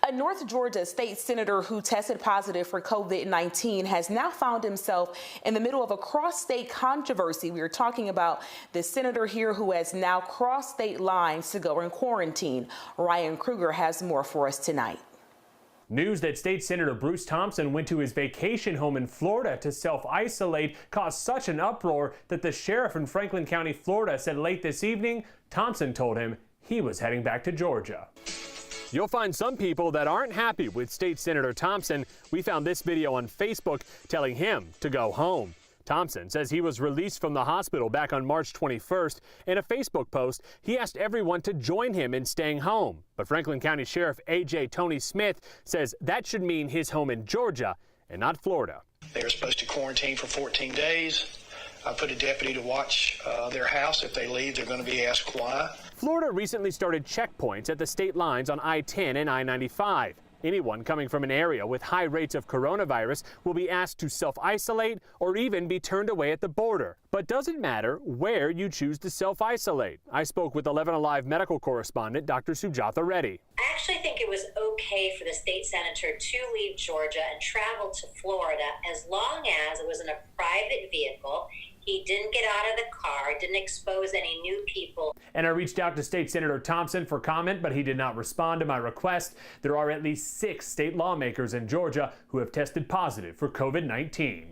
A North Georgia state senator who tested positive for COVID-19 has now found himself in the middle of a cross-state controversy. We are talking about the senator here who has now crossed state lines to go in quarantine. Ryan Kruger has more for us tonight. News that State Senator Bruce Thompson went to his vacation home in Florida to self-isolate caused such an uproar that the sheriff in Franklin County, Florida said late this evening Thompson told him he was heading back to Georgia. You'll find some people that aren't happy with State Senator Thompson. We found this video on Facebook telling him to go home. Thompson says he was released from the hospital back on March 21st. In a Facebook post, he asked everyone to join him in staying home. But Franklin County Sheriff A.J. Tony Smith says that should mean his home in Georgia and not Florida. They are supposed to quarantine for 14 days. I put a deputy to watch their house. If they leave, they're going to be asked why. Florida recently started checkpoints at the state lines on I-10 and I-95. Anyone coming from an area with high rates of coronavirus will be asked to self-isolate or even be turned away at the border. But doesn't matter where you choose to self-isolate. I spoke with 11 Alive medical correspondent Dr. Sujatha Reddy. I actually think it was okay for the state senator to leave Georgia and travel to Florida as long as it was in a private vehicle. He didn't get out of the car, didn't expose any new people. And I reached out to State Senator Thompson for comment, but he did not respond to my request. There are at least 6 state lawmakers in Georgia who have tested positive for COVID-19.